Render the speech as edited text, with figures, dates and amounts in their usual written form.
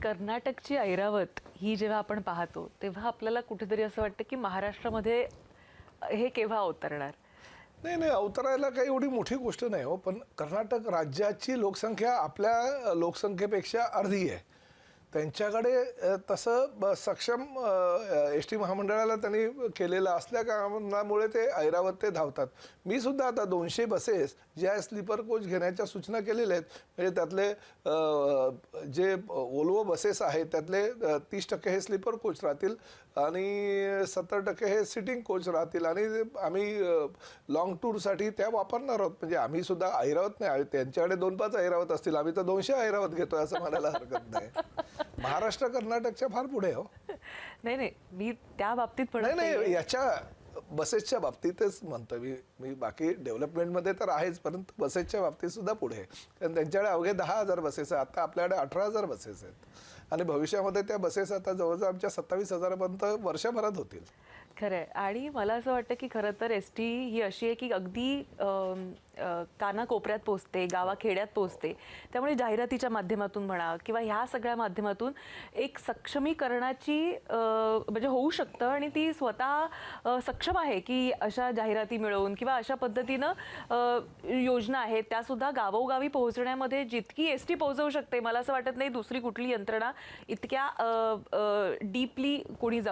कर्नाटकची ऐरावत ही जेव्हा आपण पाहतो तेव्हा आपल्याला कुठेतरी असं वाटतं की महाराष्ट्रामध्ये हे केव्हा अवतरणार. नाही नाही, अवतरायला काही एवढी मोठी गोष्ट नाही हो. पण कर्नाटक राज्याची लोकसंख्या आपल्या लोकसंख्येपेक्षा अर्धी आहे. त्यांच्याकडे तसं सक्षम एस टी महामंडळाला त्यांनी केलेलं असल्या कारणामुळे ते ऐरावत ते धावतात. मी सुद्धा आता 200 बसेस ज्या स्लीपर कोच घेण्याच्या सूचना केलेल्या आहेत. म्हणजे त्यातले जे ओल्वो बसेस आहेत त्यातले 30% हे स्लीपर कोच राहतील आणि 70% हे सिटिंग कोच राहतील आणि आम्ही लॉंग टूरसाठी त्या वापरणार आहोत. म्हणजे आम्ही सुद्धा ऐरावत नाही, त्यांच्याकडे 2-5 ऐरावत असतील, आम्ही तर 200 ऐरावत घेतोय असं म्हणायला हरकत नाही. महाराष्ट्र कर्नाटकच्या फार पुढे हो. नाही नाही, मी त्या बाबतीत पण नाही, याच्या बसेसच्या बाबतीतच म्हणतो मी बाकी डेव्हलपमेंटमध्ये तर आहेच, परंतु बसेसच्या बाबतीत सुद्धा पुढे आहे. कारण त्यांच्याकडे अवघे 10,000 बसेस आहेत. आता आपल्याकडे 18,000 बसेस आहेत आणि भविष्यामध्ये त्या बसेस आता जवळजवळ आमच्या 27,000पर्यंत वर्षभरात होतील. खरं आहे. आणि मला असं वाटतं की खरं तर एस टी ही अशी आहे की अगदी कानाकोपऱ्यात पोचते, गावाखेड्यात पोचते. त्यामुळे जाहिरातीच्या माध्यमातून म्हणा किंवा ह्या सगळ्या माध्यमातून एक सक्षमीकरणाची म्हणजे होऊ शकतं आणि ती स्वतः सक्षम आहे की अशा जाहिराती मिळवून किंवा अशा पद्धतीनं योजना आहेत त्यासुद्धा गावोगावी पोहोचण्यामध्ये जितकी एस टी पोहोचवू शकते मला असं वाटत नाही दुसरी कुठली यंत्रणा इतक्या डीपली कोणी